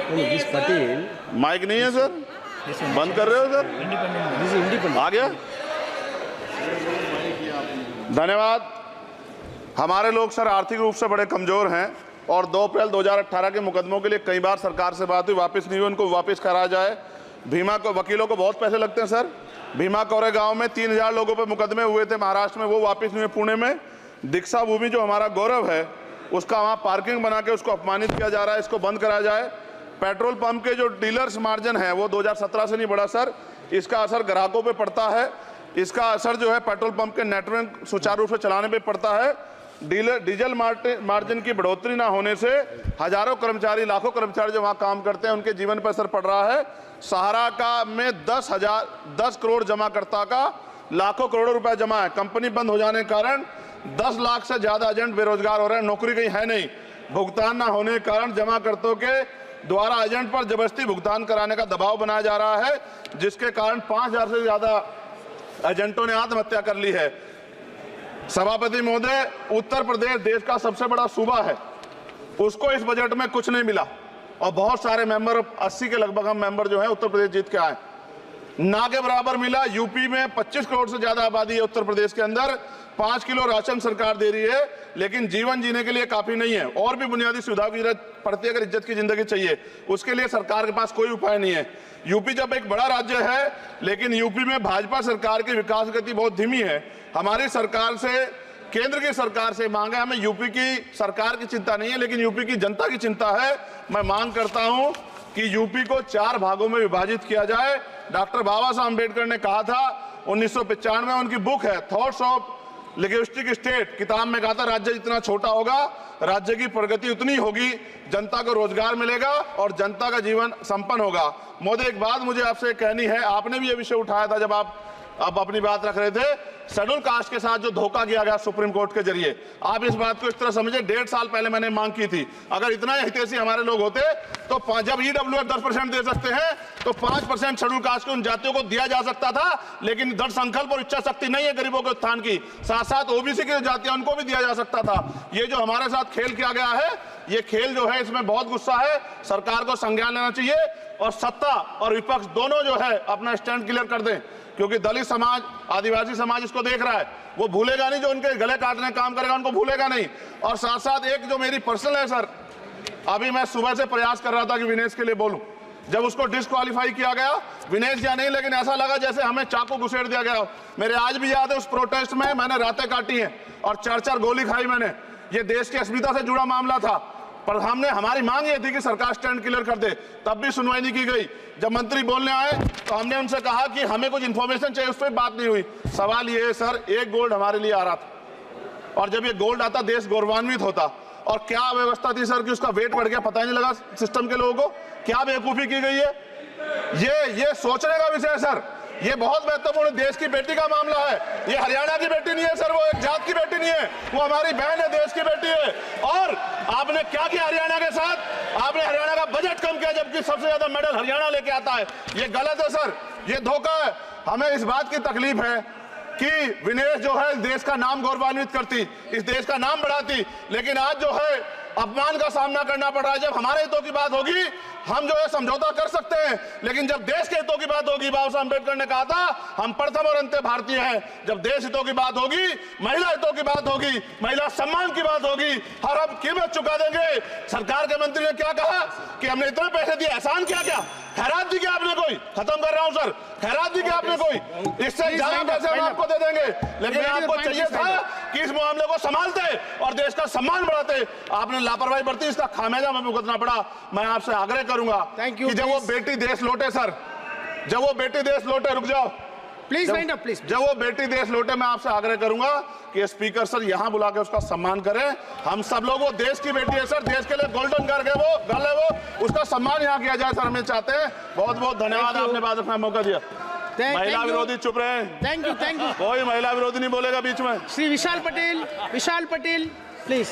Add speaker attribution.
Speaker 1: Patel
Speaker 2: mic नहीं है sir, बंद कर रहे हो सर?
Speaker 1: इंडिपेंडेंट
Speaker 2: आ गया। धन्यवाद। हमारे लोग सर आर्थिक रूप से बड़े कमजोर हैं और 2 अप्रैल 2018 के मुकदमों के लिए कई बार सरकार से बात हुई, वापस नहीं हुई, उनको वापस कराया जाए। भीमा को वकीलों को बहुत पैसे लगते हैं सर। भीमा कोरेगांव में 3000 लोगों पर मुकदमे हुए थे महाराष्ट्र में, वो वापस नहीं हुए। पुणे में दीक्षा भूमि जो हमारा गौरव है उसका वहाँ पार्किंग बना के उसको अपमानित किया जा रहा है, इसको बंद कराया जाए। पेट्रोल पंप के जो डीलर्स मार्जिन है वो 2017 से नहीं बढ़ा सर, इसका असर ग्राहकों पे पड़ता है, इसका असर जो है पेट्रोल पंप के नेटवर्क सुचारू रूप से चलाने पे पड़ता है। डीजल मार्जिन की बढ़ोतरी ना होने से हजारों कर्मचारी, लाखों कर्मचारी जो वहाँ काम करते हैं उनके जीवन पर असर पड़ रहा है। सहारा का में 10 करोड़ जमाकर्ता का लाखों करोड़ों रुपए जमा है। कंपनी बंद हो जाने के कारण 10 लाख से ज्यादा एजेंट बेरोजगार हो रहे हैं, नौकरी कहीं है नहीं। भुगतान ना होने के कारण जमाकर्ताओं के द्वारा एजेंट पर जबरदस्ती भुगतान कराने का दबाव बनाया जा रहा है, जिसके कारण 5000 से ज्यादा एजेंटों ने आत्महत्या कर ली है। सभापति महोदय, उत्तर प्रदेश देश का सबसे बड़ा सूबा है, उसको इस बजट में कुछ नहीं मिला और बहुत सारे मेंबर, 80 के लगभग हम मेंबर जो है उत्तर प्रदेश जीत के आए, ना के बराबर मिला। यूपी में 25 करोड़ से ज्यादा आबादी है, उत्तर प्रदेश के अंदर 5 किलो राशन सरकार दे रही है, लेकिन जीवन जीने के लिए काफी नहीं है। और भी बुनियादी सुविधाओं की जरूरत पड़ती है अगर इज्जत की जिंदगी चाहिए, उसके लिए सरकार के पास कोई उपाय नहीं है। यूपी जब एक बड़ा राज्य है, लेकिन यूपी में भाजपा सरकार की विकास गति बहुत धीमी है। हमारी सरकार से, केंद्र की सरकार से मांग है, हमें यूपी की सरकार की चिंता नहीं है, लेकिन यूपी की जनता की चिंता है। मैं मांग करता हूं कि यूपी को 4 भागों में विभाजित किया जाए। डॉक्टर बाबा साहब अम्बेडकर ने कहा था 1995 में, उनकी बुक है थॉट्स ऑफ लिंग्विस्टिक स्टेट, किताब में कहा था राज्य जितना छोटा होगा राज्य की प्रगति उतनी होगी, जनता को रोजगार मिलेगा और जनता का जीवन संपन्न होगा। मोदी, एक बात मुझे आपसे कहनी है, आपने भी ये विषय उठाया था जब आप अपनी बात रख रहे थे, शेड्यूल कास्ट के साथ जो धोखा किया गया सुप्रीम कोर्ट के जरिए, आप इस बात को इस तरह समझे। 1.5 साल पहले मैंने मांग की थी, अगर इतना हितैषी हमारे लोग होते तो जब ईडब्ल्यूएफ 10% दे सकते हैं तो 5% शेड्यूल कास्ट के उन जातियों को दिया जा सकता था, लेकिन दृढ़ संकल्प और इच्छा शक्ति नहीं है गरीबों के उत्थान की। साथ साथ ओबीसी की जातियां उनको भी दिया जा सकता था। ये जो हमारे साथ खेल किया गया है, ये खेल जो है इसमें बहुत गुस्सा है, सरकार को संज्ञान लेना चाहिए और सत्ता और विपक्ष दोनों जो है अपना स्टैंड क्लियर कर दें, क्योंकि दलित समाज, आदिवासी समाज इसको देख रहा है, वो भूलेगा नहीं। जो उनके गले काटने काम करेगा उनको भूलेगा नहीं। और साथ साथ एक जो मेरी पर्सनल है सर, अभी मैं सुबह से प्रयास कर रहा था कि विनेश के लिए बोलूं, जब उसको डिस्क्वालीफाई किया गया, विनेश या नहीं, लेकिन ऐसा लगा जैसे हमें चाकू घुसेड़ दिया गया। मेरे आज भी याद है उस प्रोटेस्ट में मैंने रातें काटी हैं और 4-4 गोली खाई मैंने। ये देश की अस्मिता से जुड़ा मामला था, पर हमने, हमारी मांग ये थी कि सरकार स्टैंड क्लियर कर दे, तब भी सुनवाई नहीं की गई। जब मंत्री बोलने आए तो हमने उनसे कहा कि हमें कुछ इंफॉर्मेशन चाहिए, उस पर बात नहीं हुई। सवाल ये है सर, 1 गोल्ड हमारे लिए आ रहा था और जब ये गोल्ड आता देश गौरवान्वित होता, और क्या व्यवस्था थी सर कि उसका वेट बढ़ गया, पता ही नहीं लगा सिस्टम के लोगों को। क्या बेवकूफी की गई है, ये सोचने का विषय है सर। ये बहुत महत्वपूर्ण, देश की बेटी का मामला है। ये हरियाणा की बेटी नहीं है सर, वो एक जात की बेटी नहीं है, वो हमारी बहन है, देश की बेटी है। और आपने क्या किया हरियाणा के साथ? आपने हरियाणा का बजट कम किया, जबकि सबसे ज्यादा मेडल हरियाणा लेके आता है। ये गलत है सर, ये धोखा है। हमें इस बात की तकलीफ है कि विनेश जो है देश का नाम गौरवान्वित करती, इस देश का नाम बढ़ाती, लेकिन आज जो है अपमान का सामना करना पड़ रहा है। जब हमारे हितों की बात होगी हम जो है समझौता कर सकते हैं, लेकिन जब देश के हितों की बात होगी, बाबा साहब अम्बेडकर ने कहा था हम प्रथम और अंत्य भारतीय हैं। जब देश हितों की बात होगी, महिला हितों की बात होगी, महिला सम्मान की बात होगी, हर हम कीमत चुका देंगे। सरकार के मंत्री ने क्या कहा कि हमने इतने पैसे दिए, एहसान क्या क्या, खैरात दी क्या आपने कोई? खत्म कर रहा हूं सर, खैरात दी क्या आपने कोई? इससे ज्यादा पैसे हम आपको दे देंगे, लेकिन आपको चाहिए था कि इस मामले को संभालते और देश का सम्मान बढ़ाते। आपने लापरवाही बरती, इसका खामियाजा हमें भुगतना पड़ा। मैं आपसे आग्रह करूंगा कि जब वो बेटी देश लौटे सर, जब वो बेटी देश लौटे, रुक जाओ प्लीज, प्लीज, जब वो बेटी देश लौटे, मैं आपसे आग्रह करूंगा कि स्पीकर सर यहां बुला के उसका सम्मान करें। हम सब लोग, वो देश की बेटी है सर, देश के लिए गोल्डन गर्ल है वो, उसका सम्मान यहां किया जाए सर, हमें चाहते हैं। बहुत बहुत धन्यवाद, आपने बात रखना मौका दिया। महिला विरोधी चुप रहे।
Speaker 3: थैंक यू,
Speaker 2: कोई महिला विरोधी नहीं बोलेगा बीच में।
Speaker 3: श्री विशाल पटेल प्लीज।